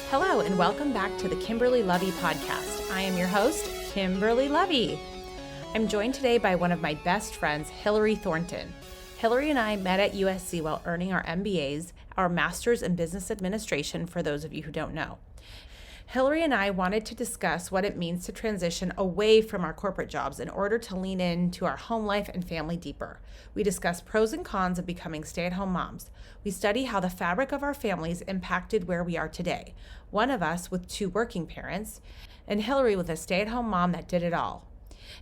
Hello, and welcome back to the Kimberly Lovey podcast. I am your host, Kimberly Lovey. I'm joined today by one of my best friends, Hilary Thornton. Hilary and I met at USC while earning our MBAs, our Master's in Business Administration, for those of you who don't know. Hilary and I wanted to discuss what it means to transition away from our corporate jobs in order to lean into our home life and family deeper. We discuss pros and cons of becoming stay-at-home moms. We study how the fabric of our families impacted where we are today. One of us with 2 working parents, and Hilary with a stay-at-home mom that did it all.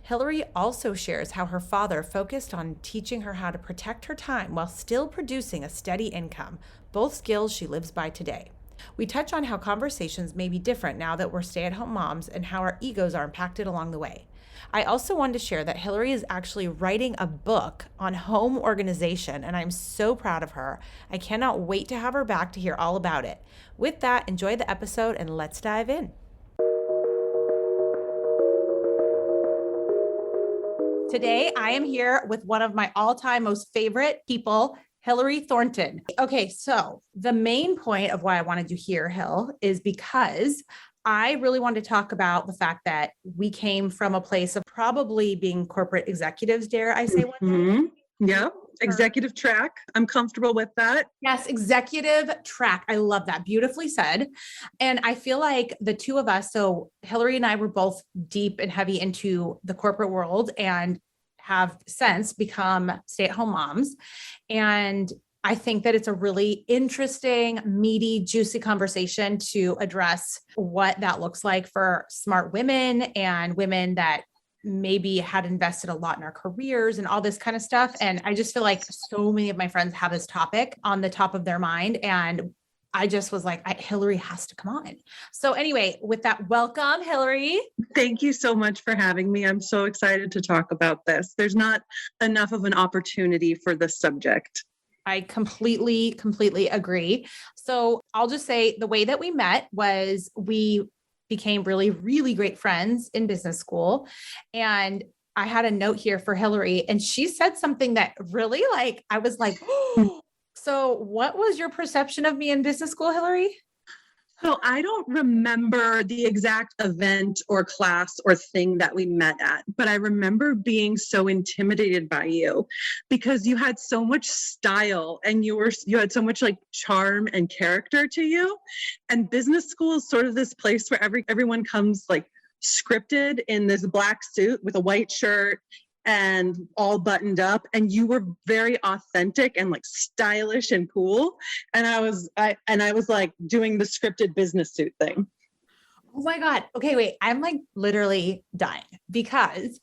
Hilary also shares how her father focused on teaching her how to protect her time while still producing a steady income, both skills she lives by today. We touch on how conversations may be different now that we're stay-at-home moms and how our egos are impacted along the way. I also wanted to share that Hilary is actually writing a book on home organization, and I'm so proud of her. I cannot wait to have her back to hear all about it. With that, enjoy the episode and let's dive in. Today, I am here with one of my all-time most favorite people, Hilary Thornton. Okay, so the main point of why I wanted you here, Hill, is because I really wanted to talk about the fact that we came from a place of probably being corporate executives, dare I say one day? Yeah, executive track. I'm comfortable with that. Yes, executive track. I love that. Beautifully said. And I feel like the two of us, so Hilary and I were both deep and heavy into the corporate world and have since become stay-at-home moms. And I think that it's a really interesting, meaty, juicy conversation to address what that looks like for smart women and women that maybe had invested a lot in our careers and all this kind of stuff. And I just feel like so many of my friends have this topic on the top of their mind. And I just was like, Hilary has to come on. So anyway, with that, welcome, Hilary. Thank you so much for having me. I'm so excited to talk about this. There's not enough of an opportunity for this subject. I completely agree. So I'll just say the way that we met was we became really, really great friends in business school. And I had a note here for Hilary, and she said something that really I was like, oh. So what was your perception of me in business school, Hilary? So I don't remember the exact event or class or thing that we met at, but I remember being so intimidated by you because you had so much style and you had so much charm and character to you. And business school is sort of this place where everyone comes scripted in this black suit with a white shirt and all buttoned up, and you were very authentic and stylish and cool. And I was doing the scripted business suit thing. Oh my God. Okay, wait. I'm literally dying because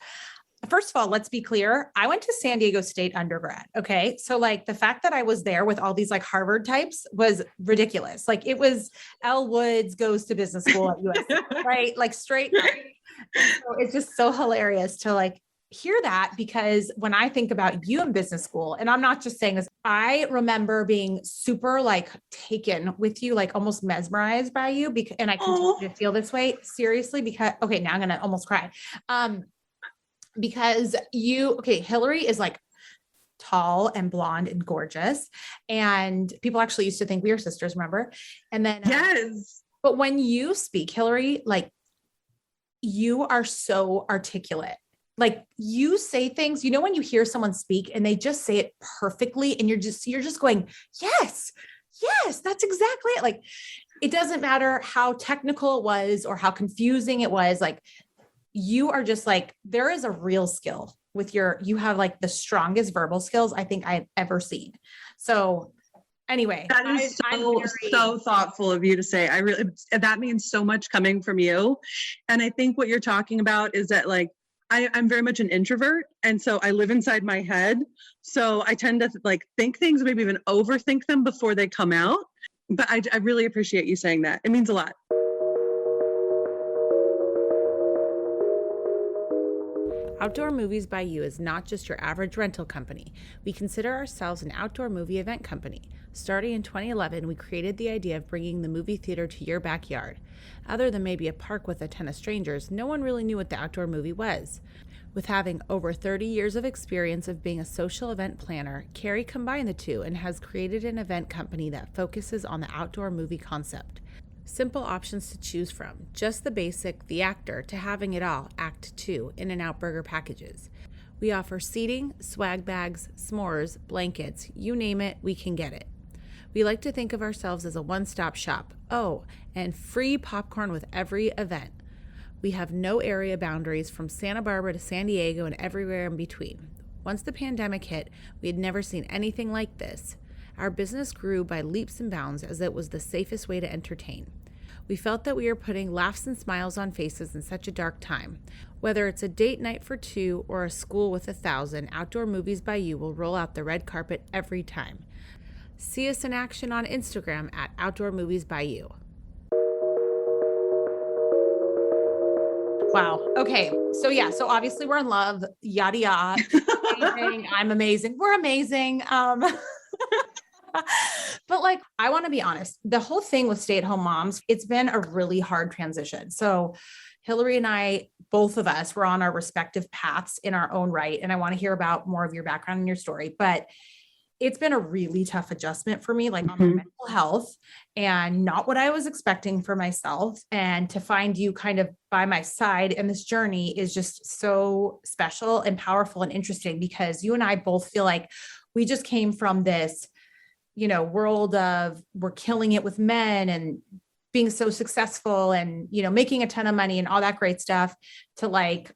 first of all, let's be clear. I went to San Diego State undergrad. Okay. So the fact that I was there with all these Harvard types was ridiculous. It was Elle Woods goes to business school at USC, right? Straight up. So it's just so hilarious to hear that, because when I think about you in business school, and I'm not just saying this, I remember being super taken with you, almost mesmerized by you, and I continue to feel this way seriously because, okay, now I'm going to almost cry. Because Hilary is tall and blonde and gorgeous. And people actually used to think we were sisters, remember? And then, yes. But when you speak, Hilary, you are so articulate. You say things, when you hear someone speak and they just say it perfectly and you're just going, yes, that's exactly it. It doesn't matter how technical it was or how confusing it was. You are just there is a real skill with you have the strongest verbal skills I think I've ever seen. So anyway, that is so thoughtful of you to say. That means so much coming from you. And I think what you're talking about is that I'm very much an introvert. And so I live inside my head. So I tend to think things, maybe even overthink them before they come out. But I really appreciate you saying that. It means a lot. Outdoor Movies by You is not just your average rental company. We consider ourselves an outdoor movie event company. Starting in 2011, we created the idea of bringing the movie theater to your backyard. Other than maybe a park with a ton of strangers, no one really knew what the outdoor movie was. With having over 30 years of experience of being a social event planner, Carrie combined the two and has created an event company that focuses on the outdoor movie concept. Simple options to choose from, just the basic, the actor, to having it all, Act 2, In-N-Out Burger packages. We offer seating, swag bags, s'mores, blankets, you name it, we can get it. We like to think of ourselves as a one-stop shop. Oh, and free popcorn with every event. We have no area boundaries from Santa Barbara to San Diego and everywhere in between. Once the pandemic hit, we had never seen anything like this. Our business grew by leaps and bounds as it was the safest way to entertain. We felt that we were putting laughs and smiles on faces in such a dark time. Whether it's a date night for 2 or a school with 1,000, Outdoor Movies by You will roll out the red carpet every time. See us in action on Instagram at Outdoor Movies by You. Wow. Okay. So obviously we're in love, yada, yada. Amazing. I'm amazing. We're amazing. But like, I want to be honest, the whole thing with stay-at-home moms, it's been a really hard transition. So Hilary and I, both of us were on our respective paths in our own right. And I want to hear about more of your background and your story, but it's been a really tough adjustment for me, like on my mental health, and not what I was expecting for myself. And to find you kind of by my side in this journey is just so special and powerful and interesting, because you and I both feel like we just came from this, world of we're killing it with men and being so successful and, making a ton of money and all that great stuff, to like,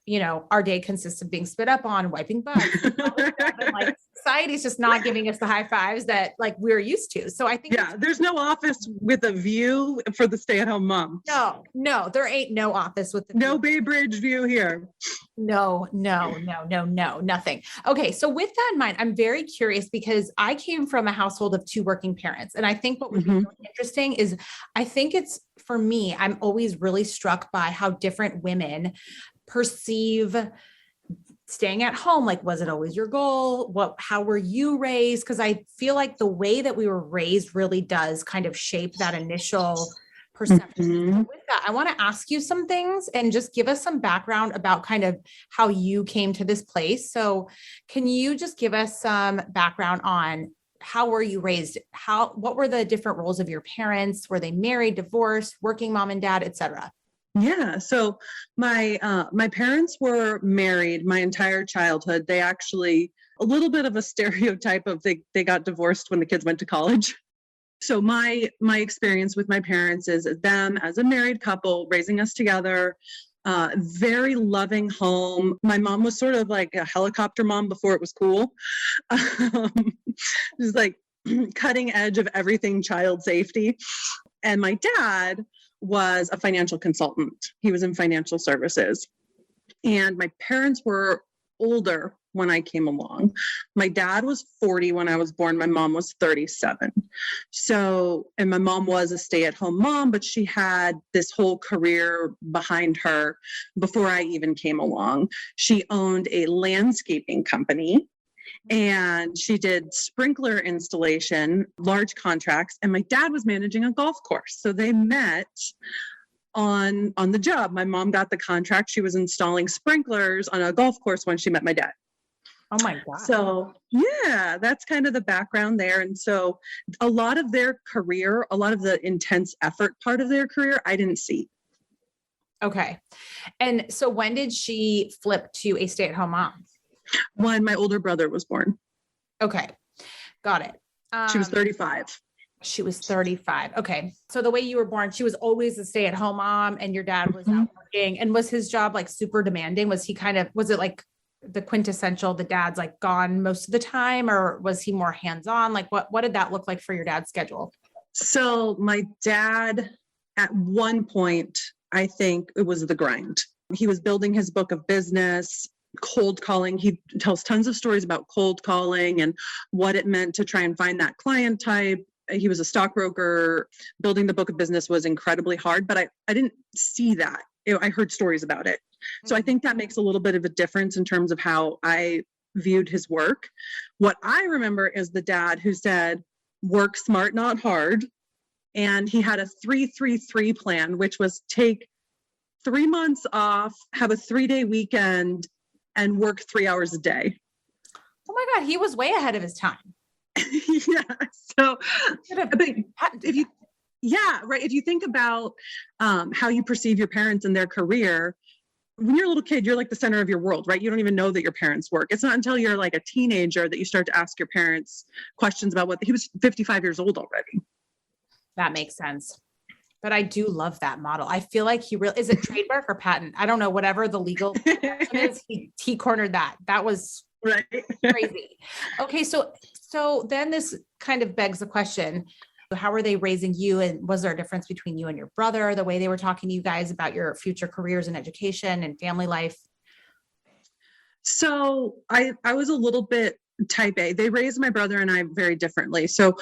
our day consists of being spit up on, wiping butts, and like society's just not giving us the high fives that like we're used to. So I think there's no office with a view for the stay-at-home mom. No, there ain't no office with no Bay Bridge view here. No, nothing. Okay. So with that in mind, I'm very curious because I came from a household of 2 working parents. And I think what would be really interesting is, I think it's, for me, I'm always really struck by how different women perceive staying at home. Like, was it always your goal? How were you raised? Because I feel like the way that we were raised really does kind of shape that initial perception. So with that, I want to ask you some things and just give us some background about kind of how you came to this place. So can you just give us some background on how were you raised? What were the different roles of your parents? Were they married, divorced, working mom and dad, et cetera? Yeah. So my parents were married my entire childhood. They actually, a little bit of a stereotype of they got divorced when the kids went to college. So my experience with my parents is them as a married couple, raising us together, very loving home. My mom was sort of like a helicopter mom before it was cool. Just like cutting edge of everything child safety. And my dad was a financial consultant. He was in financial services. And my parents were older when I came along. My dad was 40 when I was born. My mom was 37. So, and my mom was a stay-at-home mom, but she had this whole career behind her before I even came along. She owned a landscaping company and she did sprinkler installation, large contracts, and my dad was managing a golf course. So they met on the job. My mom got the contract. She was installing sprinklers on a golf course when she met my dad. Oh my God. So yeah, that's kind of the background there. And so a lot of their career, a lot of the intense effort part of their career, I didn't see. Okay. And so when did she flip to a stay-at-home mom? When my older brother was born. Okay. Got it. She was 35. She was 35. Okay. So the way you were born, she was always a stay-at-home mom and your dad was out working. And was his job like super demanding? Was it like the quintessential, the dad's like gone most of the time, or was he more hands-on? Like what did that look like for your dad's schedule? So my dad, at one point, I think it was the grind. He was building his book of business, cold calling. He tells tons of stories about cold calling and what it meant to try and find that client type. He was a stockbroker. Building the book of business was incredibly hard, but I didn't see that. I heard stories about it. So I think that makes a little bit of a difference in terms of how I viewed his work. What I remember is the dad who said, work smart, not hard. And he had a 3-3-3 plan, which was take 3 months off, have a 3-day weekend, and work 3 hours a day. Oh my God, he was way ahead of his time. Yeah. So, if you, yeah, right. If you think about how you perceive your parents and their career, when you're a little kid, you're like the center of your world, right? You don't even know that your parents work. It's not until you're like a teenager that you start to ask your parents questions about he was 55 years old already. That makes sense. But I do love that model. I feel like is it trademark or patent? I don't know, whatever the legal is, he cornered that. That was right. Crazy. Okay. So then this kind of begs the question, how were they raising you? And was there a difference between you and your brother, the way they were talking to you guys about your future careers and education and family life? So I was a little bit type A. They raised my brother and I very differently. So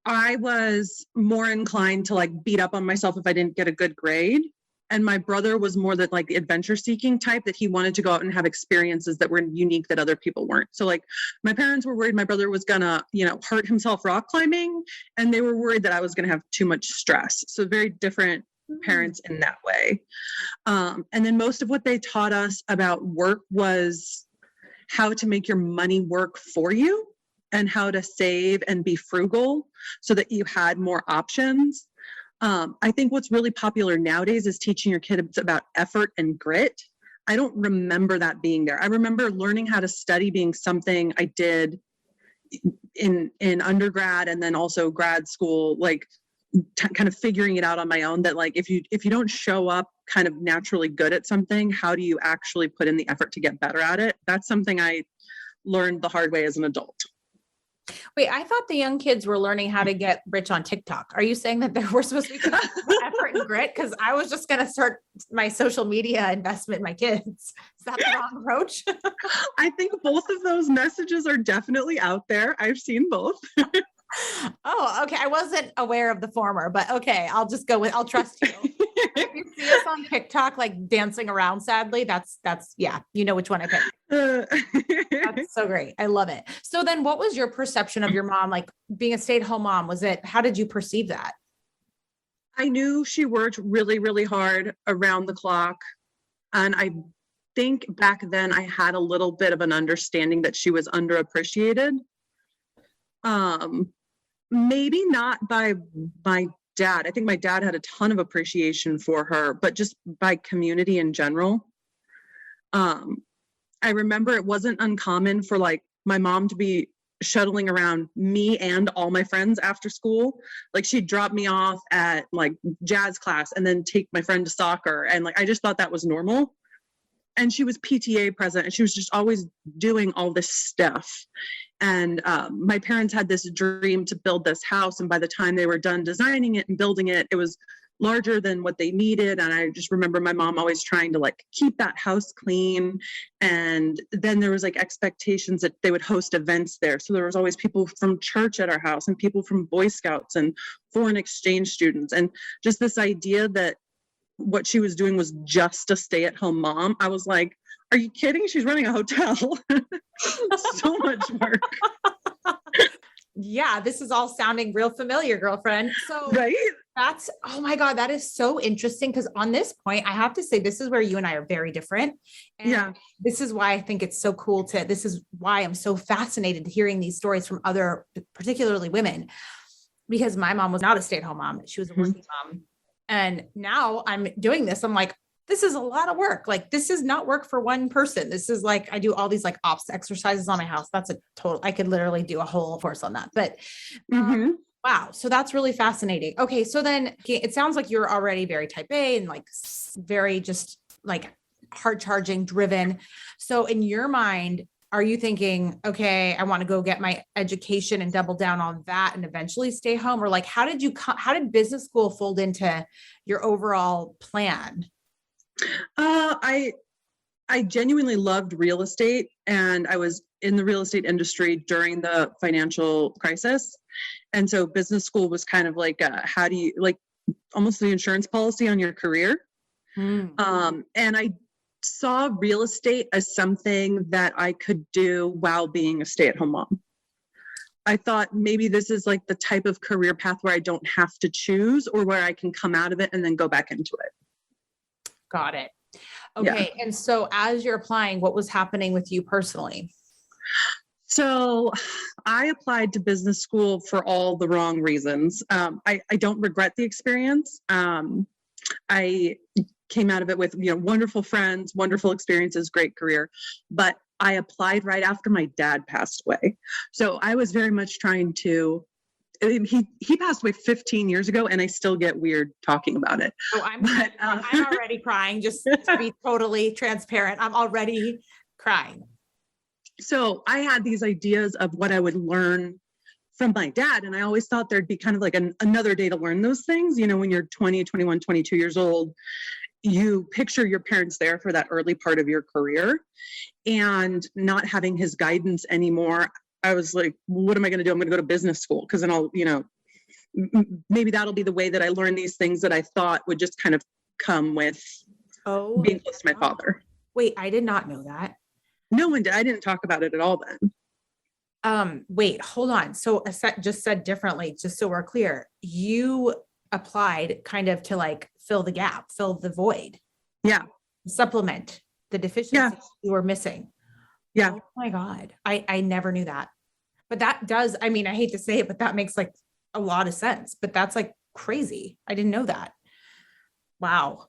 I was more inclined to like beat up on myself if I didn't get a good grade. And my brother was more the adventure seeking type, that he wanted to go out and have experiences that were unique that other people weren't. So like my parents were worried my brother was gonna, hurt himself rock climbing, and they were worried that I was gonna have too much stress. So very different parents in that way. And then most of what they taught us about work was how to make your money work for you and how to save and be frugal so that you had more options. I think what's really popular nowadays is teaching your kids about effort and grit. I don't remember that being there. I remember learning how to study being something I did in undergrad and then also grad school, kind of figuring it out on my own, that if you don't show up kind of naturally good at something, how do you actually put in the effort to get better at it? That's something I learned the hard way as an adult. Wait, I thought the young kids were learning how to get rich on TikTok. Are you saying that we're supposed to be effort and grit? Because I was just going to start my social media investment in my kids. Is that the wrong approach? I think both of those messages are definitely out there. I've seen both. Oh, okay. I wasn't aware of the former, but okay. I'll trust you. If you see us on TikTok, dancing around, sadly, that's, yeah, you know which one I picked. That's so great. I love it. So then what was your perception of your mom, being a stay-at-home mom? How did you perceive that? I knew she worked really, really hard around the clock. And I think back then I had a little bit of an understanding that she was underappreciated. Maybe not by my dad. I think my dad had a ton of appreciation for her, but just by community in general. I remember it wasn't uncommon for my mom to be shuttling around me and all my friends after school. She'd drop me off at jazz class and then take my friend to soccer. And I just thought that was normal. And she was PTA president, and she was just always doing all this stuff. And my parents had this dream to build this house. And by the time they were done designing it and building it, it was larger than what they needed. And I just remember my mom always trying to keep that house clean. And then there was expectations that they would host events there. So there was always people from church at our house and people from Boy Scouts and foreign exchange students. And just this idea that what she was doing was just a stay-at-home mom. I was like, are you kidding? She's running a hotel. So much work. Yeah, this is all sounding real familiar, girlfriend. So right? Oh my God, that is so interesting. Because on this point, I have to say, this is where you and I are very different. And yeah. This is why I think it's so cool this is why I'm so fascinated hearing these stories from other, particularly women, because my mom was not a stay-at-home mom. She was a working mom. And now I'm doing this. I'm like, this is a lot of work. This is not work for one person. This is I do all these ops exercises on my house. That's a total, I could literally do a whole course on that, but wow. So that's really fascinating. Okay. So then it sounds like you're already very type A and very just hard charging, driven. So in your mind, are you thinking, okay, I want to go get my education and double down on that and eventually stay home? Or how did business school fold into your overall plan? I genuinely loved real estate, and I was in the real estate industry during the financial crisis. And so business school was kind of how do you almost the insurance policy on your career. And I saw real estate as something that I could do while being a stay-at-home mom. I thought maybe this is the type of career path where I don't have to choose, or where I can come out of it and then go back into it. Got it. Okay. And so as you're applying, what was happening with you personally? So I applied to business school for all the wrong reasons. I don't regret the experience. I came out of it with, wonderful friends, wonderful experiences, great career, but I applied right after my dad passed away. So I was very much trying to, he passed away 15 years ago and I still get weird talking about it. Oh, I'm already crying, just to be totally transparent. I'm already crying. So I had these ideas of what I would learn from my dad. And I always thought there'd be kind of like another day to learn those things. When you're 20, 21, 22 years old, you picture your parents there for that early part of your career, and not having his guidance anymore. I was like, what am I going to do? I'm going to go to business school, because then I'll, maybe that'll be the way that I learn these things that I thought would just kind of come with being close to my father. Wait, I did not know that. No one did. I didn't talk about it at all then. Wait, hold on. So just said differently, just so we're clear, you applied kind of to like fill the gap, fill the void. Yeah. Supplement the deficiencies you were missing. Yeah. Oh my God. I never knew that. But that does, I hate to say it, but that makes like a lot of sense. But that's like crazy. I didn't know that. Wow.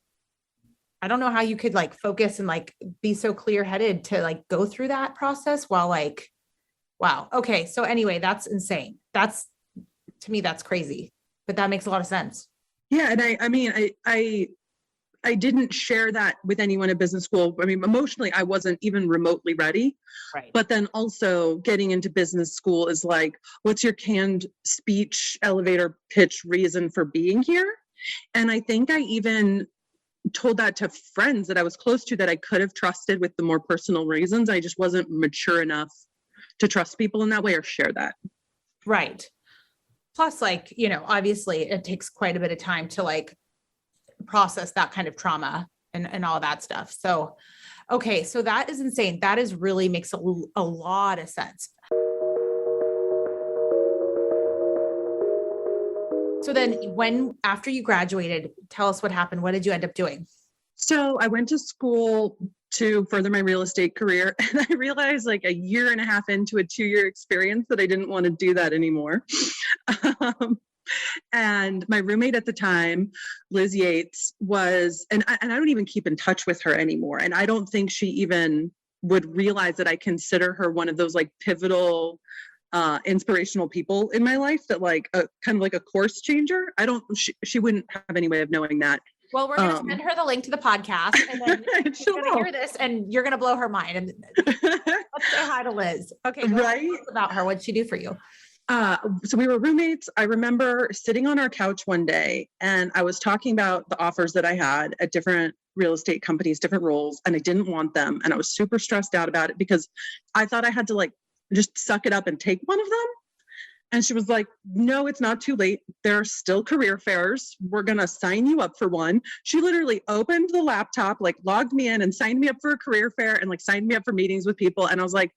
I don't know how you could like focus and like be so clear-headed to like go through that process while like, wow. Okay. So anyway, that's insane. To me, that's crazy, but that makes a lot of sense. Yeah. And I didn't share that with anyone at business school. Emotionally, I wasn't even remotely ready. Right. But then also getting into business school is like, what's your canned speech, elevator pitch reason for being here? And I think I even told that to friends that I was close to that I could have trusted with the more personal reasons. I just wasn't mature enough to trust people in that way or share that. Right. Plus, like, obviously it takes quite a bit of time to like process that kind of trauma and all that stuff. So, okay. So that is insane. That is really makes a lot of sense. So then after you graduated, tell us what happened. What did you end up doing? So I went to school to further my real estate career. And I realized like a year and a half into a 2-year experience that I didn't want to do that anymore. And my roommate at the time, Liz Yates, and I don't even keep in touch with her anymore. And I don't think she even would realize that I consider her one of those like pivotal inspirational people in my life, that like kind of like a course changer. She wouldn't have any way of knowing that. Well, we're going to send her the link to the podcast, and then she's going to hear this and you're going to blow her mind. And let's say hi to Liz. Okay. Right. About her. What'd she do for you? So we were roommates. I remember sitting on our couch one day and I was talking about the offers that I had at different real estate companies, different roles, and I didn't want them. And I was super stressed out about it because I thought I had to like just suck it up and take one of them. And she was like, no, it's not too late. There are still career fairs. We're going to sign you up for one. She literally opened the laptop, like logged me in and signed me up for a career fair and like signed me up for meetings with people. And I was like,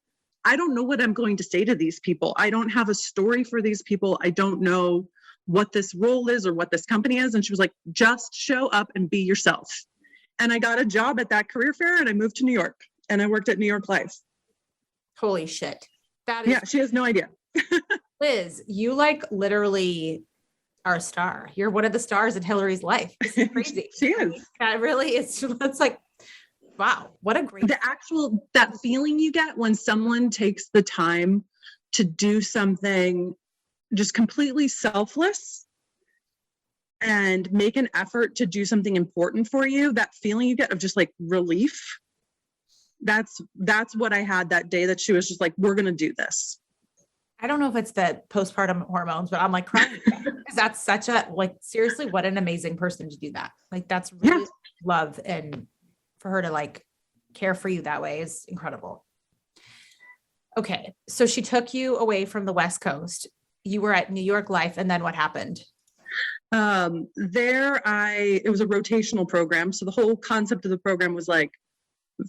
I don't know what I'm going to say to these people. I don't have a story for these people. I don't know what this role is or what this company is. And she was like, just show up and be yourself. And I got a job at that career fair and I moved to New York and I worked at New York Life. Holy shit. That is, yeah, she has no idea. Liz, you like literally are a star. You're one of the stars in Hilary's life. This is crazy. She is. That really is. It's like, wow, what a great. That feeling you get when someone takes the time to do something just completely selfless and make an effort to do something important for you, that feeling you get of just like relief. That's what I had that day that she was just like, we're going to do this. I don't know if it's the postpartum hormones, but I'm like crying because that's such a, like, seriously, what an amazing person to do that. Like, that's really love. And for her to like care for you that way is incredible. Okay. So she took you away from the West Coast. You were at New York Life. And then what happened? It was a rotational program. So the whole concept of the program was like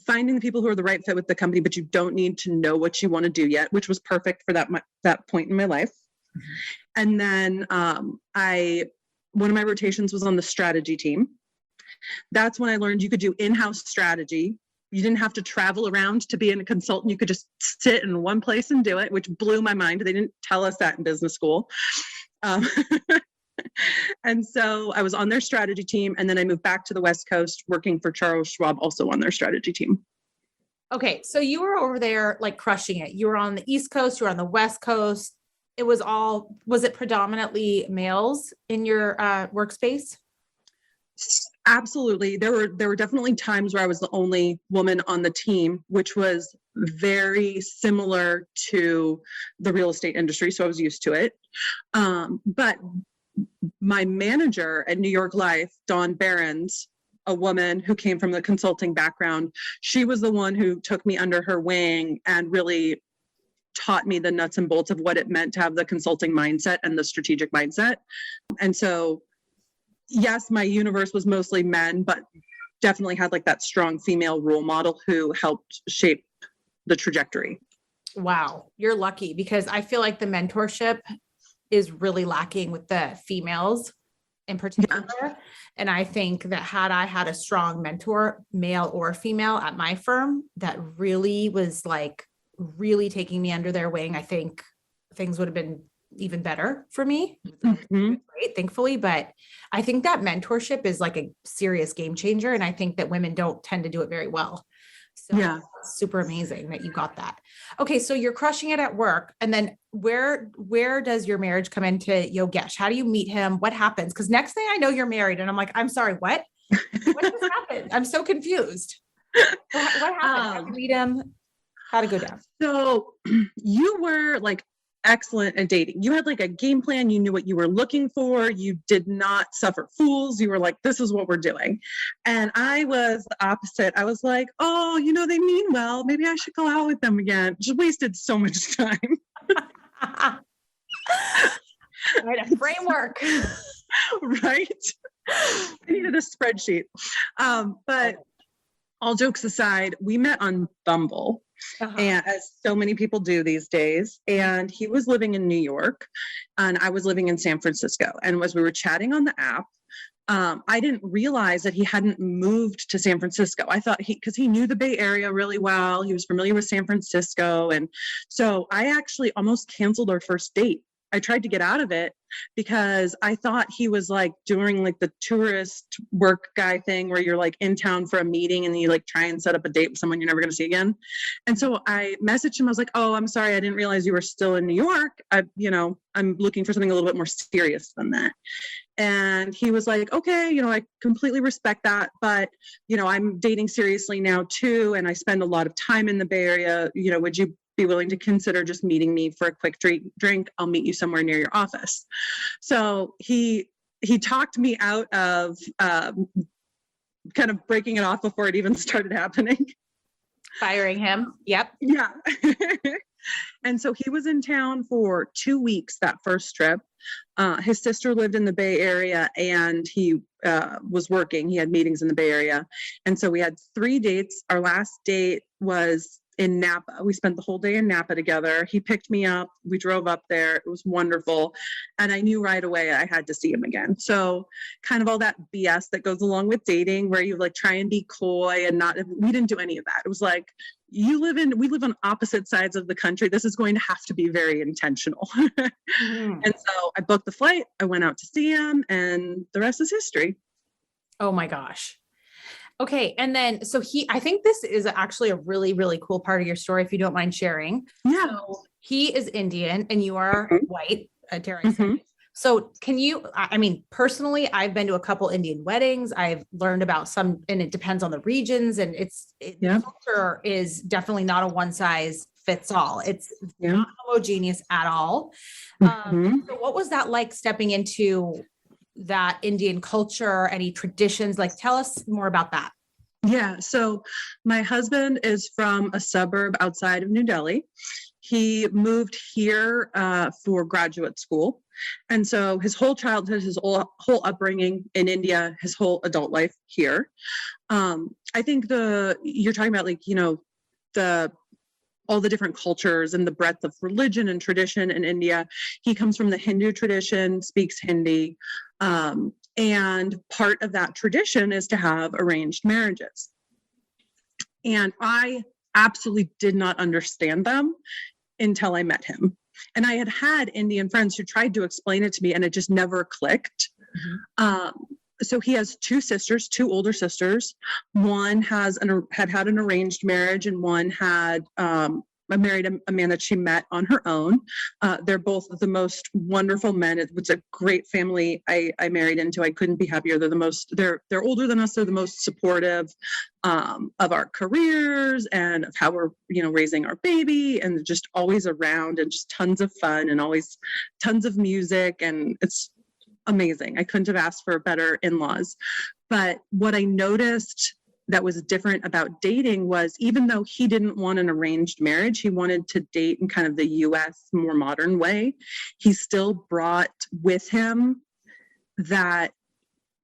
finding the people who are the right fit with the company, but you don't need to know what you want to do yet, which was perfect for that point in my life. Mm-hmm. And then one of my rotations was on the strategy team. That's when I learned you could do in-house strategy. You didn't have to travel around to be a consultant. You could just sit in one place and do it, which blew my mind. They didn't tell us that in business school. Um, and so I was on their strategy team. And then I moved back to the West Coast working for Charles Schwab, also on their strategy team. Okay. So you were over there like crushing it. You were on the East Coast, you were on the West Coast. Was it predominantly males in your workspace? Absolutely. There were definitely times where I was the only woman on the team, which was very similar to the real estate industry. So I was used to it. But my manager at New York Life, Dawn Behrens, a woman who came from the consulting background, she was the one who took me under her wing and really taught me the nuts and bolts of what it meant to have the consulting mindset and the strategic mindset. And so, yes, my universe was mostly men, but definitely had like that strong female role model who helped shape the trajectory. Wow. You're lucky, because I feel like the mentorship is really lacking with the females in particular. Yeah. And I think that had I had a strong mentor, male or female at my firm, that really was like really taking me under their wing, I think things would have been even better for me. Mm-hmm. Great, thankfully. But I think that mentorship is like a serious game changer. And I think that women don't tend to do it very well. So yeah, super amazing that you got that. Okay. So you're crushing it at work. And then where does your marriage come into Yogesh? How do you meet him? What happens? Because next thing I know, you're married. And I'm like, I'm sorry, what? What just happened? I'm so confused. What happened? How did you meet him? How'd it go down? So you were like excellent at dating. You had like a game plan. You knew what you were looking for. You did not suffer fools. You were like, this is what we're doing. And I was the opposite. I was like, oh, they mean well. Maybe I should go out with them again. Just wasted so much time. Right, a framework. Right? I needed a spreadsheet. But all jokes aside, we met on Bumble. And as so many people do these days, and he was living in New York and I was living in San Francisco. And as we were chatting on the app, I didn't realize that he hadn't moved to San Francisco. I thought because he knew the Bay Area really well. He was familiar with San Francisco. And so I actually almost canceled our first date. I tried to get out of it because I thought he was like doing like the tourist work guy thing where you're like in town for a meeting and you like try and set up a date with someone you're never going to see again. And so I messaged him. I was like, oh, I'm sorry. I didn't realize you were still in New York. I'm looking for something a little bit more serious than that. And he was like, okay, I completely respect that. But, I'm dating seriously now too. And I spend a lot of time in the Bay Area. Would you be willing to consider just meeting me for a quick drink? I'll meet you somewhere near your office. So he talked me out of kind of breaking it off before it even started happening. Firing him. Yep. Yeah. And so he was in town for 2 weeks that first trip. His sister lived in the Bay Area and he was working. He had meetings in the Bay Area. And so we had 3 dates. Our last date was in Napa. We spent the whole day in Napa together. He picked me up. We drove up there. It was wonderful. And I knew right away I had to see him again. So kind of all that BS that goes along with dating where you like try and be coy and we didn't do any of that. It was like, we live on opposite sides of the country. This is going to have to be very intentional. Mm-hmm. And so I booked the flight. I went out to see him and the rest is history. Oh my gosh. Okay. And then, so I think this is actually a really, really cool part of your story, if you don't mind sharing. Yeah. So he is Indian and you are white, dare I say. Mm-hmm. So personally, I've been to a couple Indian weddings. I've learned about some, and it depends on the regions, and the culture is definitely not a one size fits all. It's not homogeneous at all. So what was that like stepping into that Indian culture? Any traditions? Like, tell us more about that. Yeah. So my husband is from a suburb outside of New Delhi. He moved here for graduate school. And so his whole childhood, his whole upbringing in India, his whole adult life here. I think you're talking about like, all the different cultures and the breadth of religion and tradition in India. He comes from the Hindu tradition, speaks Hindi. And part of that tradition is to have arranged marriages. And I absolutely did not understand them until I met him. And I had had Indian friends who tried to explain it to me, and it just never clicked. So he has two sisters, two older sisters. One had an arranged marriage, and one had married a man that she met on her own. They're both the most wonderful men. It was a great family I married into. I couldn't be happier. They're older than us. They're the most supportive of our careers and of how we're, raising our baby, and just always around, and just tons of fun, and always tons of music. And it's amazing. I couldn't have asked for better in-laws. But what I noticed that was different about dating was, even though he didn't want an arranged marriage, he wanted to date in kind of the US more modern way, he still brought with him that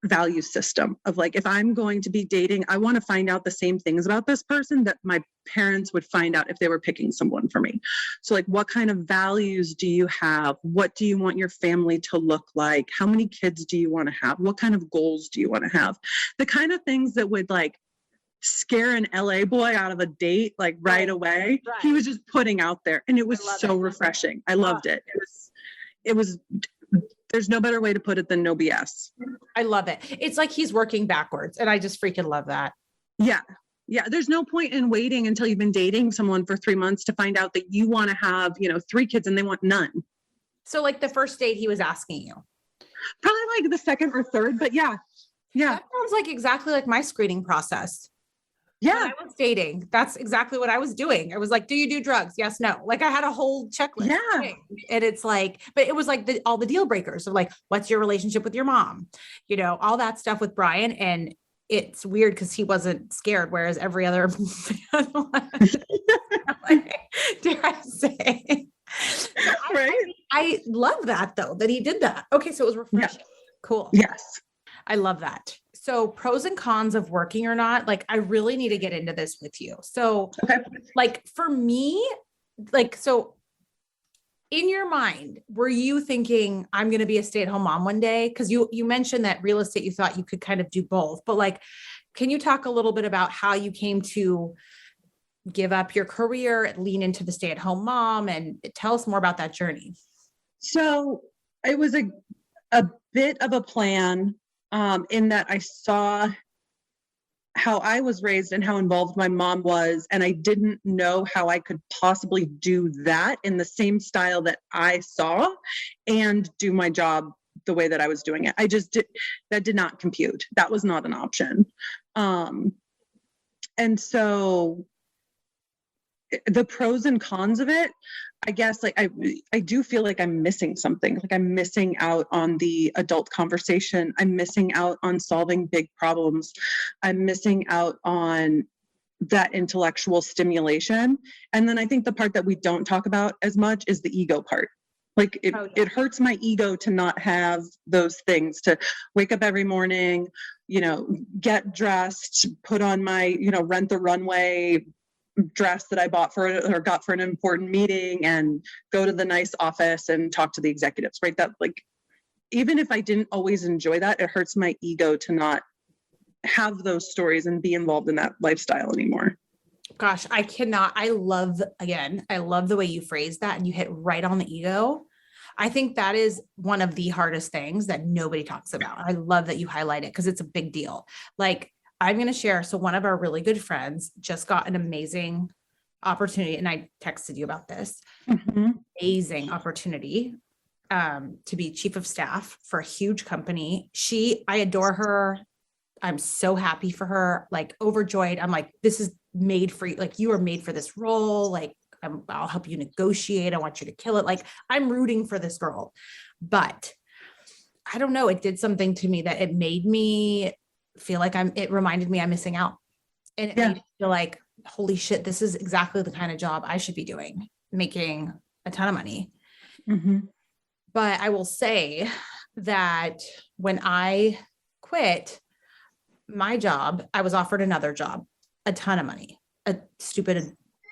value system of like, if I'm going to be dating, I want to find out the same things about this person that my parents would find out if they were picking someone for me. So like, what kind of values do you have? What do you want your family to look like? How many kids do you want to have? What kind of goals do you want to have? The kind of things that would like scare an LA boy out of a date, like right away. Right. He was just putting out there, and it was so refreshing. I loved it. It was, there's no better way to put it than no BS. I love it. It's like he's working backwards, and I just freaking love that. Yeah. Yeah. There's no point in waiting until you've been dating someone for 3 months to find out that you want to have, 3 kids and they want none. So like the first date he was asking you? Probably like the second or third, but yeah. Yeah. That sounds like exactly like my screening process. Yeah. When I was dating, that's exactly what I was doing. I was like, do you do drugs? Yes, no. Like I had a whole checklist. Yeah. And it's like, but it was like all the deal breakers of like, what's your relationship with your mom? All that stuff with Brian. And it's weird because he wasn't scared, whereas every other, dare I say. Right. I love that though, that he did that. Okay. So it was refreshing. Yeah. Cool. Yes. I love that. So pros and cons of working or not, like I really need to get into this with you. So like for me, like, so in your mind, were you thinking I'm going to be a stay-at-home mom one day? Cause you mentioned that real estate, you thought you could kind of do both, but like, can you talk a little bit about how you came to give up your career, lean into the stay-at-home mom, and tell us more about that journey? So it was a bit of a plan. In that I saw how I was raised and how involved my mom was, and I didn't know how I could possibly do that in the same style that I saw and do my job the way that I was doing it. That did not compute. That was not an option. And so the pros and cons of it, I guess, like I do feel like I'm missing something. Like I'm missing out on the adult conversation. I'm missing out on solving big problems. I'm missing out on that intellectual stimulation. And then I think the part that we don't talk about as much is the ego part. Like it hurts my ego to not have those things, to wake up every morning, get dressed, put on my, Rent the Runway dress that I got for an important meeting, and go to the nice office and talk to the executives, right? That, like, even if I didn't always enjoy that, it hurts my ego to not have those stories and be involved in that lifestyle anymore. Gosh, I love the way you phrased that, and you hit right on the ego. I think that is one of the hardest things that nobody talks about. I love that you highlight it because it's a big deal. Like, I'm going to share. So one of our really good friends just got an amazing opportunity. And I texted you about this. Amazing opportunity to be chief of staff for a huge company. I adore her. I'm so happy for her, like overjoyed. I'm like, this is made for you. Like, you are made for this role. Like, I'll help you negotiate. I want you to kill it. Like, I'm rooting for this girl, but I don't know. It did something to me that it made me feel like it reminded me I'm missing out. And it made me feel like, holy shit, this is exactly the kind of job I should be doing, making a ton of money. But I will say that when I quit my job, I was offered another job, a ton of money,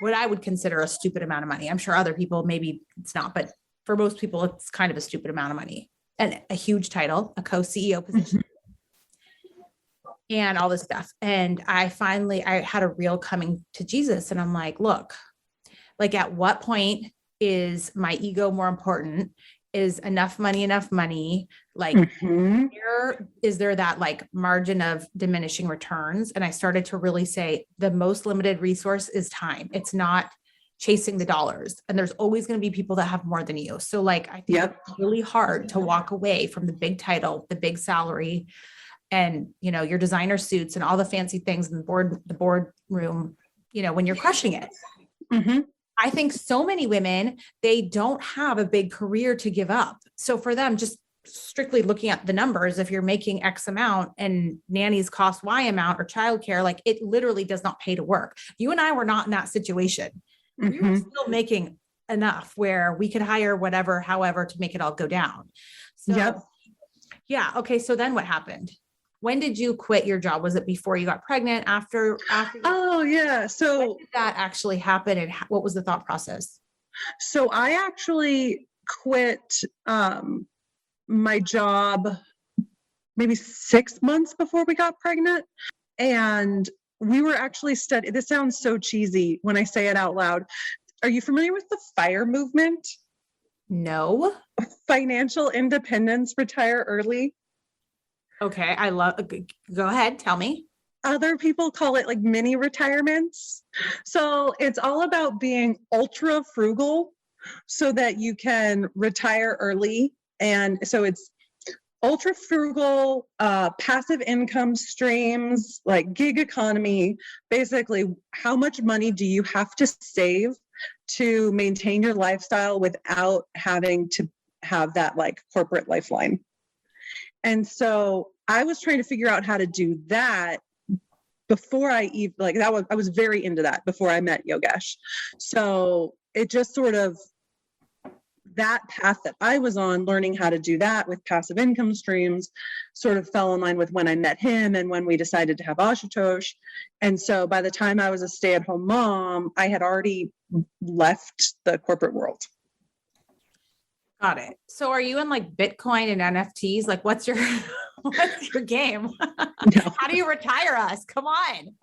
what I would consider a stupid amount of money. I'm sure other people, maybe it's not, but for most people, it's kind of a stupid amount of money. and a huge title, a co-CEO position, and all this stuff. And I had a real coming to Jesus, and I'm like, look, like, at what point is my ego more important? Is enough money? Like, where is there that like margin of diminishing returns? And I started to really say the most limited resource is time. It's not chasing the dollars. And there's always going to be people that have more than you. So like, I think it's really hard to walk away from the big title, the big salary, and, you know, your designer suits and all the fancy things in the boardroom, you know, when you're crushing it. I think so many women, they don't have a big career to give up. So for them, just strictly looking at the numbers, if you're making X amount and nannies cost Y amount or childcare, like, it literally does not pay to work. You and I were not in that situation. We were still making enough where we could hire whatever, however, to make it all go down. So yeah. Okay. So then what happened? When did you quit your job? Was it before you got pregnant? After? Oh yeah. So when did that actually happen, and what was the thought process? So I actually quit my job maybe 6 months before we got pregnant, and we were actually studying. This sounds so cheesy when I say it out loud. Are you familiar with the FIRE movement? No. Financial independence, retire early. Okay. Go ahead. Tell me. Other people call it like mini retirements. So it's all about being ultra frugal so that you can retire early. And so it's ultra frugal, passive income streams, like gig economy. Basically, how much money do you have to save to maintain your lifestyle without having to have that like corporate lifeline? And so I was trying to figure out how to do that before I even, like, I was very into that before I met Yogesh. So it just sort of, that path that I was on, learning how to do that with passive income streams, sort of fell in line with when I met him and when we decided to have Ashutosh. And so by the time I was a stay-at-home mom, I had already left the corporate world. Got it. So are you in like Bitcoin and NFTs? Like, what's your game? No. How do you retire us? Come on.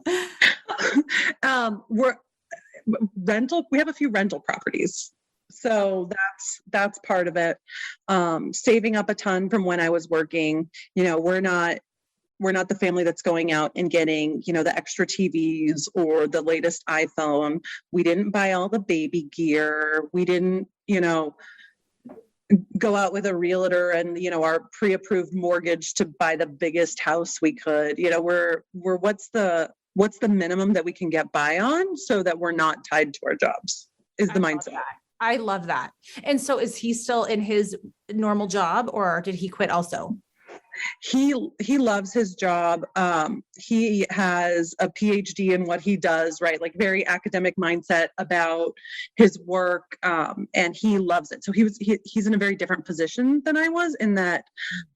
We have a few rental properties. So that's part of it. Saving up a ton from when I was working. You know, we're not the family that's going out and getting, you know, the extra TVs or the latest iPhone. We didn't buy all the baby gear. We didn't, you know, go out with a realtor and, you know, our pre-approved mortgage to buy the biggest house we could. You know, we're what's the minimum that we can get by on so that we're not tied to our jobs is the mindset. I love that. And so is he still in his normal job, or did he quit also? He loves his job. He has a PhD in what he does, right? Like very academic mindset about his work. And he loves it. So he's in a very different position than I was, in that,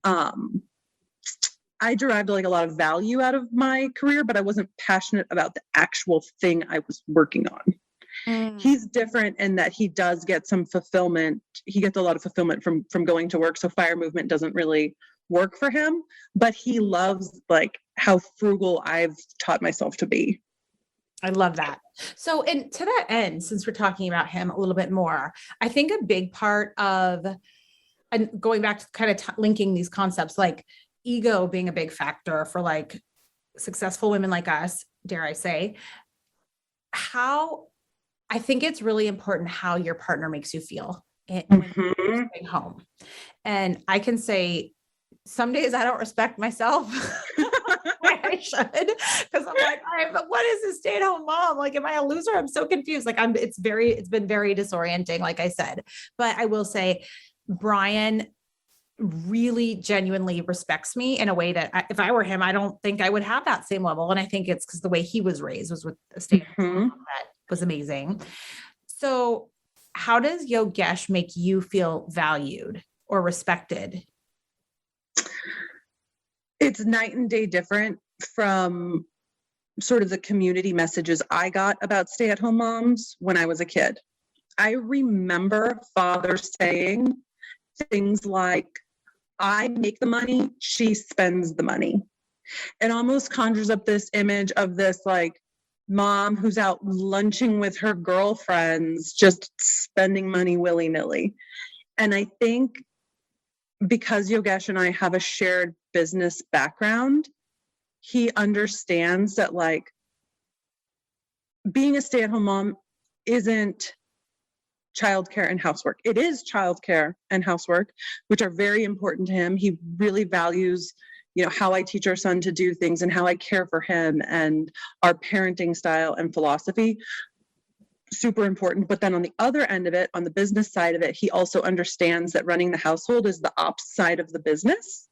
I derived like a lot of value out of my career, but I wasn't passionate about the actual thing I was working on. He's different in that he does get some fulfillment. He gets a lot of fulfillment from going to work. So FIRE movement doesn't really work for him, but he loves like how frugal I've taught myself to be. I love that. So, and to that end, since we're talking about him a little bit more, I think a big part of, and going back to kind of linking these concepts, like ego being a big factor for like successful women like us, dare I say, I think it's really important how your partner makes you feel when you're staying home. And I can say some days I don't respect myself. I should, because I'm like, what is this stay-at-home mom? Like, am I a loser? I'm so confused. Like it's been very disorienting, like I said. But I will say Brian really genuinely respects me in a way that if I were him, I don't think I would have that same level. And I think it's because the way he was raised was with a stay-at-home mom that was amazing. So how does Yogesh make you feel valued or respected? It's night and day different from sort of the community messages I got about stay-at-home moms when I was a kid. I remember father saying things like, I make the money, she spends the money. It almost conjures up this image of this like mom who's out lunching with her girlfriends, just spending money willy-nilly. And I think because Yogesh and I have a shared business background, he understands that like being a stay-at-home mom isn't childcare and housework. It is childcare and housework, which are very important to him. He really values, how I teach our son to do things and how I care for him and our parenting style and philosophy. Super important. But then on the other end of it, on the business side of it, he also understands that running the household is the ops side of the business.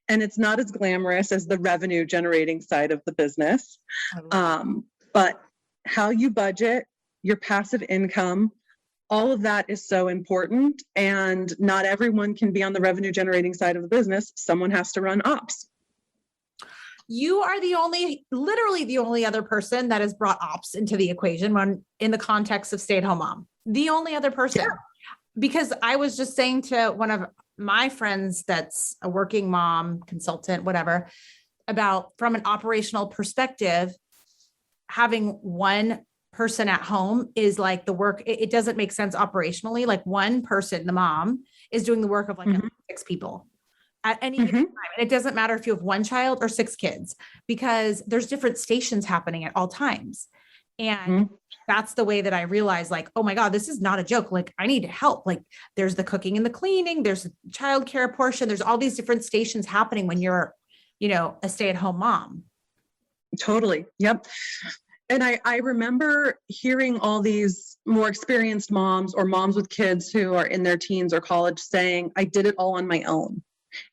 And it's not as glamorous as the revenue generating side of the business. But how you budget, your passive income, all of that is so important. And not everyone can be on the revenue generating side of the business. Someone has to run ops. You are literally the only other person that has brought ops into the equation when in the context of stay-at-home mom. The only other person. Yeah. Because I was just saying to one of my friends that's a working mom, consultant, whatever, about from an operational perspective, having one person at home is like the work. It doesn't make sense operationally. Like one person, the mom, is doing the work of like 6 people at any given time. And it doesn't matter if you have 1 child or 6 kids, because there's different stations happening at all times. And that's the way that I realized like, oh my God, this is not a joke. Like I need help. Like there's the cooking and the cleaning, there's the childcare portion. There's all these different stations happening when you're, a stay-at-home mom. Totally. Yep. And I remember hearing all these more experienced moms or moms with kids who are in their teens or college saying, I did it all on my own.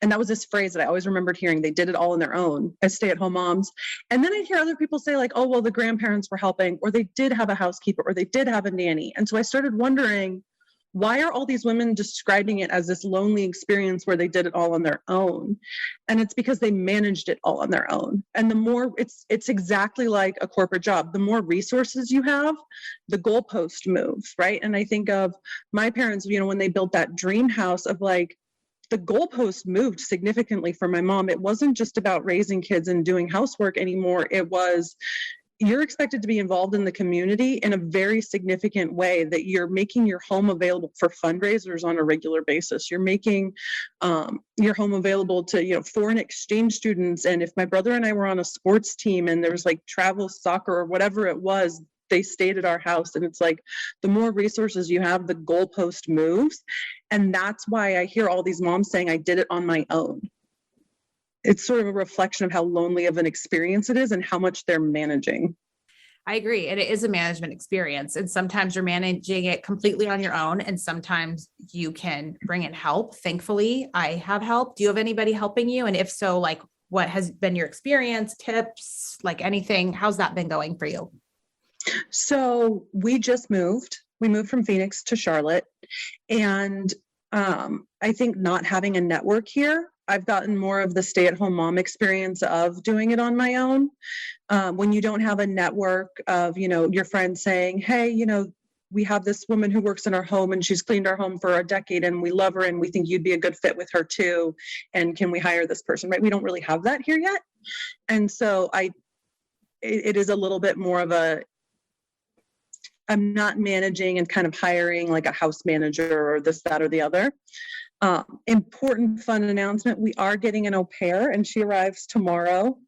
And that was this phrase that I always remembered hearing. They did it all on their own as stay-at-home moms. And then I'd hear other people say like, oh, well, the grandparents were helping, or they did have a housekeeper, or they did have a nanny. And so I started wondering, why are all these women describing it as this lonely experience where they did it all on their own? And it's because they managed it all on their own. And the more it's exactly like a corporate job. The more resources you have, the goalpost moves, right? And I think of my parents, when they built that dream house of like, the goalpost moved significantly for my mom. It wasn't just about raising kids and doing housework anymore. It was, you're expected to be involved in the community in a very significant way, that you're making your home available for fundraisers on a regular basis. You're making your home available to, foreign exchange students. And if my brother and I were on a sports team and there was like travel soccer or whatever it was, they stayed at our house. And it's like, the more resources you have, the goalpost moves. And that's why I hear all these moms saying, I did it on my own. It's sort of a reflection of how lonely of an experience it is and how much they're managing. I agree. And it is a management experience. And sometimes you're managing it completely on your own. And sometimes you can bring in help. Thankfully, I have help. Do you have anybody helping you? And if so, like, what has been your experience, tips, like anything? How's that been going for you? So we just moved. We moved from Phoenix to Charlotte. And I think not having a network here, I've gotten more of the stay-at-home mom experience of doing it on my own. When you don't have a network of, your friends saying, hey, we have this woman who works in our home and she's cleaned our home for a decade and we love her and we think you'd be a good fit with her too. And can we hire this person, right? We don't really have that here yet. And so it is a little bit more of I'm not managing and kind of hiring like a house manager or this, that, or the other. Important fun announcement. We are getting an au pair and she arrives tomorrow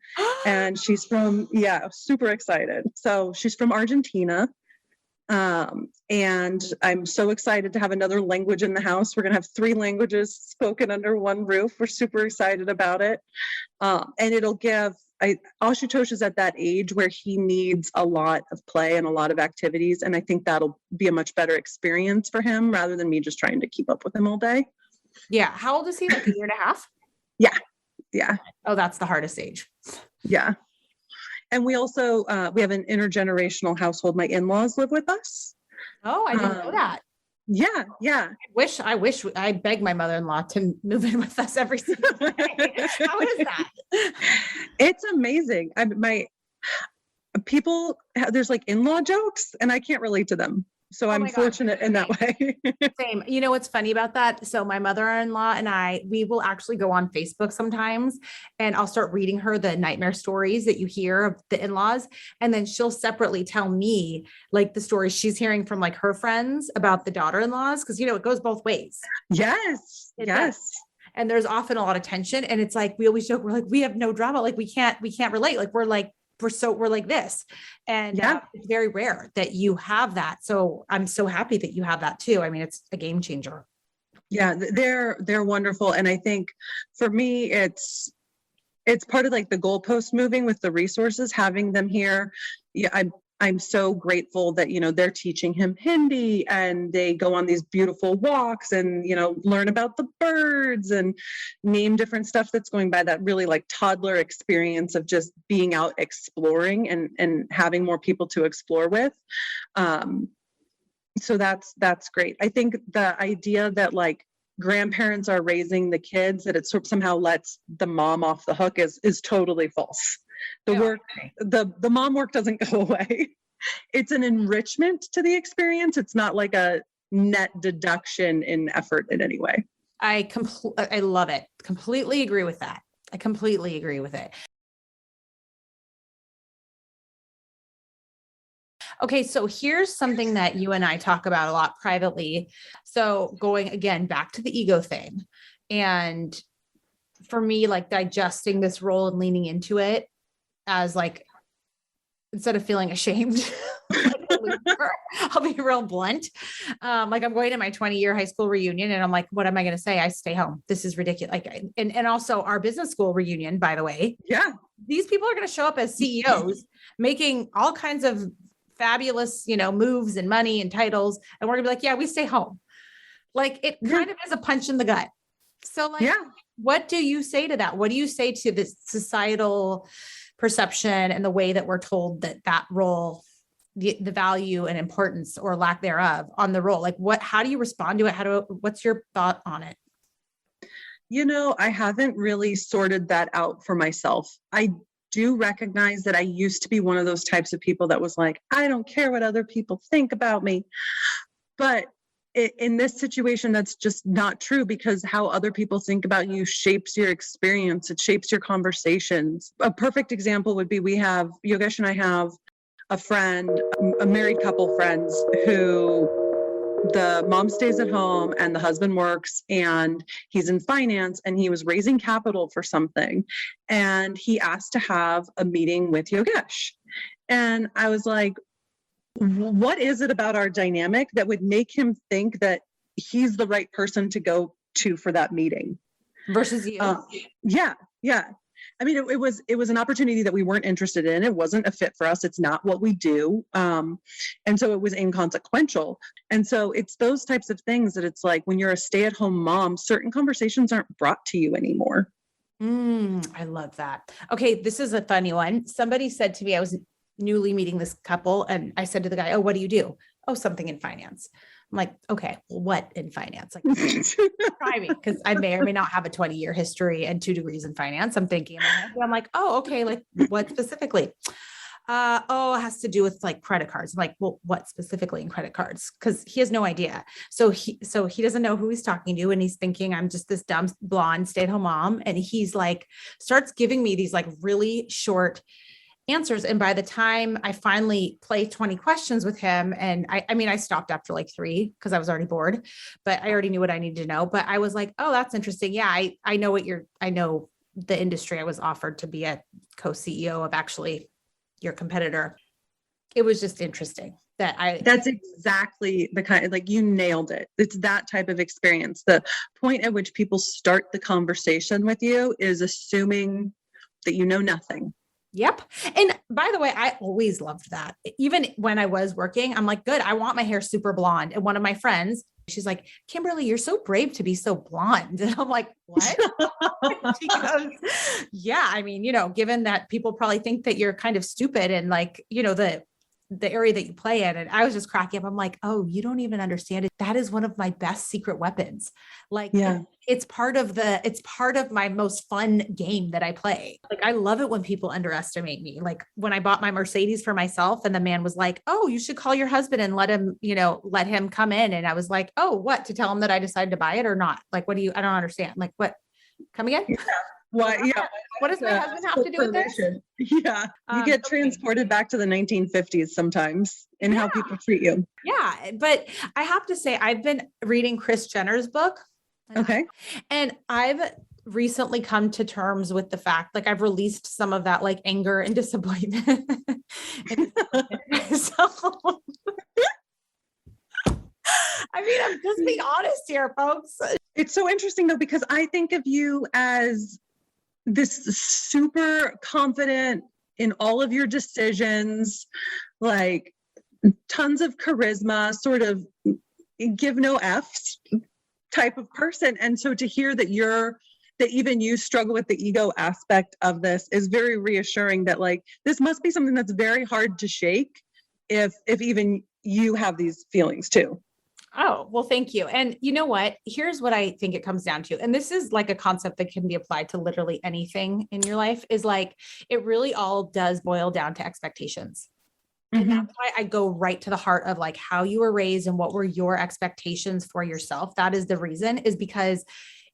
and she's from, super excited. So she's from Argentina. And I'm so excited to have another language in the house. We're going to have 3 languages spoken under one roof. We're super excited about it. And it'll give, Ashutosh is at that age where he needs a lot of play and a lot of activities. And I think that'll be a much better experience for him rather than me just trying to keep up with him all day. Yeah. How old is he? Like 1.5 years? Yeah. Yeah. Oh, that's the hardest age. Yeah. And we also, we have an intergenerational household. My in-laws live with us. Oh, I didn't know that. Yeah. Yeah. I beg my mother-in-law to move in with us every single day. How is that? It's amazing. There's like in-law jokes and I can't relate to them. So Oh I'm my God. fortunate in that way. Same. You know what's funny about that? So my mother-in-law and we will actually go on Facebook sometimes and I'll start reading her the nightmare stories that you hear of the in-laws. And then she'll separately tell me like the stories she's hearing from like her friends about the daughter-in-laws. Cause it goes both ways. Yes. It Yes. does. And there's often a lot of tension. And it's like, we always joke, we're like, we have no drama. Like we can't relate. Like, we're like this. And it's very rare that you have that. So I'm so happy that you have that too. I mean, it's a game changer. Yeah, they're wonderful. And I think for me, it's part of like the goalpost moving with the resources, having them here. Yeah, I'm so grateful that, they're teaching him Hindi and they go on these beautiful walks and, learn about the birds and name different stuff that's going by, that really like toddler experience of just being out exploring and having more people to explore with. So that's great. I think the idea that like grandparents are raising the kids, that it somehow lets the mom off the hook is totally false. The mom work doesn't go away. It's an enrichment to the experience. It's not like a net deduction in effort in any way. I love it. Completely agree with that. I completely agree with it. Okay, so here's something that you and I talk about a lot privately. So going again back to the ego thing, and for me, like digesting this role and leaning into it as like, instead of feeling ashamed, I'll be real blunt. Like I'm going to my 20-year high school reunion and I'm like, what am I going to say? I stay home. This is ridiculous. Like, and also our business school reunion, by the way. Yeah. These people are going to show up as CEOs making all kinds of fabulous, moves and money and titles. And we're gonna be like, yeah, we stay home. Like it kind of is a punch in the gut. So like, what do you say to that? What do you say to this societal perception and the way that we're told that role, the value and importance or lack thereof on the role? Like how do you respond to it? What's your thought on it? I haven't really sorted that out for myself. I do recognize that I used to be one of those types of people that was like, I don't care what other people think about me. But in this situation, that's just not true, because how other people think about you shapes your experience. It shapes your conversations. A perfect example would be Yogesh and I have a friend, a married couple friends, who the mom stays at home and the husband works, and he's in finance, and he was raising capital for something. And he asked to have a meeting with Yogesh. And I was like, what is it about our dynamic that would make him think that he's the right person to go to for that meeting? Versus you? Yeah. I mean, it was an opportunity that we weren't interested in. It wasn't a fit for us. It's not what we do. And so it was inconsequential. And so it's those types of things that it's like, when you're a stay-at-home mom, certain conversations aren't brought to you anymore. I love that. Okay. This is a funny one. Somebody said to me, I was newly meeting this couple and I said to the guy, oh, what do you do? Oh, something in finance. I'm like, okay, well, what in finance? Like, try me, because I may or may not have a 20-year history and 2 degrees in finance. I'm thinking, I'm like, oh, okay. Like what specifically? It has to do with like credit cards. I'm like, well, what specifically in credit cards? Because he has no idea. So he doesn't know who he's talking to. And he's thinking I'm just this dumb blonde stay-at-home mom. And he's like, starts giving me these like really short answers. And by the time I finally play 20 questions with him, and I stopped after like 3 because I was already bored, but I already knew what I needed to know. But I was like, oh, that's interesting. Yeah. I know I know the industry. I was offered to be a co-CEO of actually your competitor. It was just interesting that's exactly the kind, like you nailed it. It's that type of experience. The point at which people start the conversation with you is assuming that you know nothing. Yep. And by the way, I always loved that. Even when I was working, I'm like, good, I want my hair super blonde. And one of my friends, she's like, Kimberly, you're so brave to be so blonde. And I'm like, what? She goes, yeah. I mean, given that people probably think that you're kind of stupid and like, the the area that you play in. And I was just cracking up. I'm like, oh, you don't even understand it. That is one of my best secret weapons. Like it's part of my most fun game that I play. Like, I love it when people underestimate me. Like when I bought my Mercedes for myself and the man was like, oh, you should call your husband and let him come in. And I was like, oh, what, to tell him that I decided to buy it or not? Like, I don't understand. Like, what, come again? Yeah. Why? Yeah. What does my husband have to do with this? Yeah. You get transported back to the 1950s sometimes in how people treat you. Yeah. But I have to say, I've been reading Kris Jenner's book. Okay. And I've recently come to terms with the fact, like, I've released some of that like anger and disappointment. So, I mean, I'm just being honest here, folks. It's so interesting though, because I think of you as this super confident in all of your decisions, like tons of charisma, sort of give no F's type of person. And so to hear that even you struggle with the ego aspect of this is very reassuring, that like, this must be something that's very hard to shake if even you have these feelings too. Oh, well, thank you. And you know what? Here's what I think it comes down to. And this is like a concept that can be applied to literally anything in your life, is like, it really all does boil down to expectations. And that's why I go right to the heart of like how you were raised and what were your expectations for yourself. That is the reason, is because,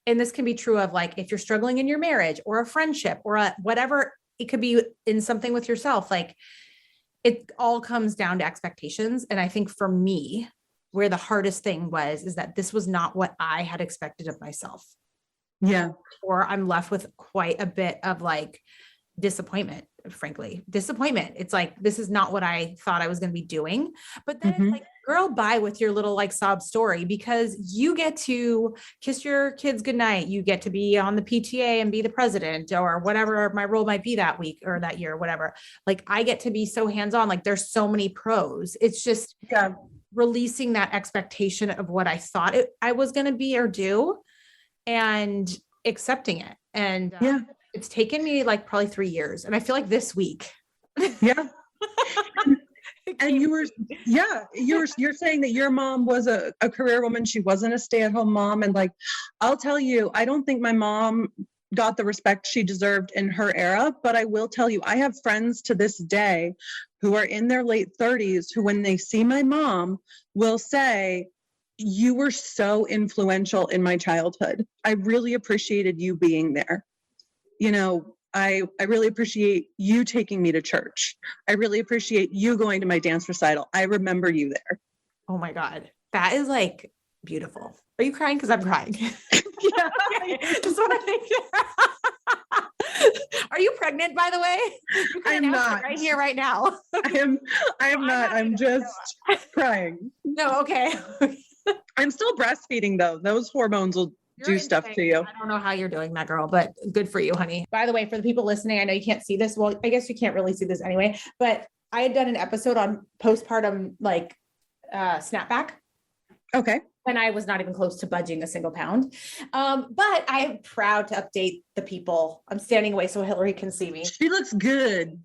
and this can be true of like, if you're struggling in your marriage or a friendship or whatever, it could be in something with yourself. Like, it all comes down to expectations. And I think for me, where the hardest thing is that this was not what I had expected of myself. Yeah. Or I'm left with quite a bit of like disappointment, frankly. It's like, this is not what I thought I was going to be doing. But then it's like, girl, bye with your little like sob story, because you get to kiss your kids goodnight. You get to be on the PTA and be the president or whatever my role might be that week or that year, whatever. Like, I get to be so hands-on. Like, there's so many pros. It's just releasing that expectation of what I thought I was going to be or do, and accepting it. And it's taken me like probably 3 years. And I feel like this week. Yeah. And you're saying that your mom was a career woman. She wasn't a stay-at-home mom. And like, I'll tell you, I don't think my mom got the respect she deserved in her era, but I will tell you, I have friends to this day who are in their late 30s who, when they see my mom, will say, you were so influential in my childhood. I really appreciated you being there. You know, I really appreciate you taking me to church. I really appreciate you going to my dance recital. I remember you there. Oh my God. That is like beautiful. Are you crying? Because I'm crying. Yeah. Just want to think. Are you pregnant, by the way? I'm not. Right here, right now. I am not. I'm just crying. No, okay. I'm still breastfeeding though. Those hormones will do stuff to you. I don't know how you're doing that, girl, but good for you, honey. By the way, for the people listening, I know you can't see this. Well, I guess you can't really see this anyway, but I had done an episode on postpartum, like snapback. Okay. And I was not even close to budging a single pound. But I am proud to update the people. I'm standing away so Hilary can see me. She looks good.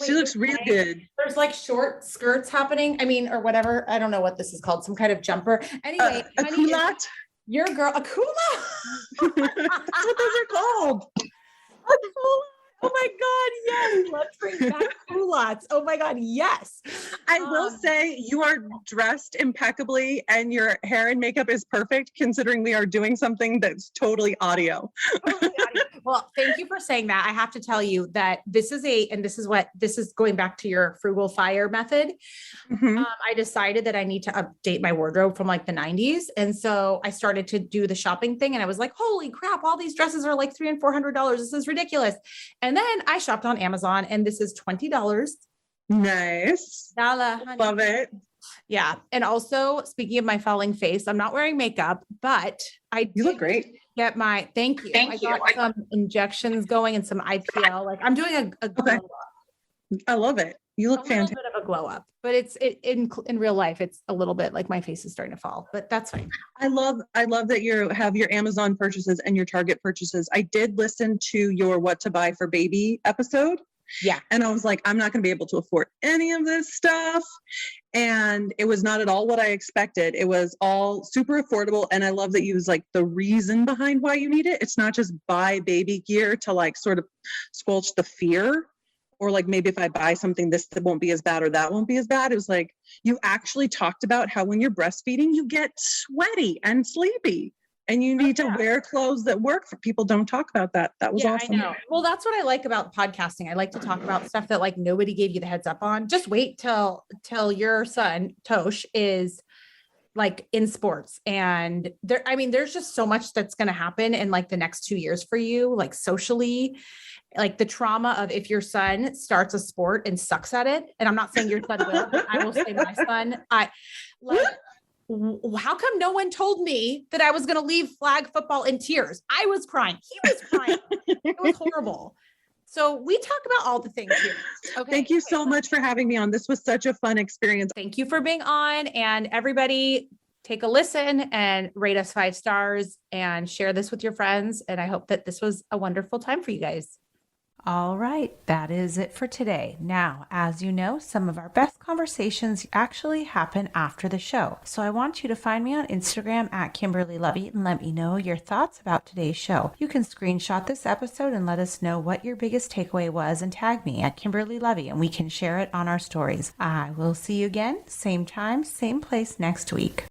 She looks real good. There's like short skirts happening. I mean, or whatever. I don't know what this is called. Some kind of jumper. Anyway. A culotte? Your girl, a culotte? That's what those are called. A culotte. Oh my God, yes. Let's bring back culottes. Oh my God, yes. I will say you are dressed impeccably and your hair and makeup is perfect, considering we are doing something that's totally audio. Well, thank you for saying that. I have to tell you that this is going back to your frugal fire method. I decided that I need to update my wardrobe from like the 90s. And so I started to do the shopping thing and I was like, holy crap, all these dresses are like $300 and $400. This is ridiculous. And then I shopped on Amazon and this is $20. Nice. Love it. Yeah. And also, speaking of my falling face, I'm not wearing makeup, but you look great. Get my, thank you. I got some injections going and some IPL. Like I'm doing a glow up. I love it. You look fantastic. A little bit of a glow up, but in real life, it's a little bit like my face is starting to fall, but that's fine. I love that you have your Amazon purchases and your Target purchases. I did listen to your What to Buy for Baby episode. Yeah. And I was like, I'm not going to be able to afford any of this stuff. And it was not at all what I expected. It was all super affordable. And I love that you was like the reason behind why you need it. It's not just buy baby gear to like sort of squelch the fear, or like maybe if I buy something, this won't be as bad or that won't be as bad. It was like you actually talked about how when you're breastfeeding, you get sweaty and sleepy. And you need to wear clothes that work for people. Don't talk about that. That was awesome. I know. Well, that's what I like about podcasting. I like to talk about stuff that like nobody gave you the heads up on. Just wait till your son Tosh is like in sports, and there's just so much that's going to happen in like the next 2 years for you, like socially, like the trauma of if your son starts a sport and sucks at it. And I'm not saying your son will, but I will say my son, how come no one told me that I was going to leave flag football in tears? I was crying. He was crying. It was horrible. So we talk about all the things here. Okay. Thank you so much for having me on. This was such a fun experience. Thank you for being on, and everybody take a listen and rate us 5 stars and share this with your friends. And I hope that this was a wonderful time for you guys. All right, that is it for today. Now, as you know, some of our best conversations actually happen after the show. So I want you to find me on Instagram at Kimberly Lovey and let me know your thoughts about today's show. You can screenshot this episode and let us know what your biggest takeaway was and tag me at Kimberly Lovey and we can share it on our stories. I will see you again, same time, same place next week.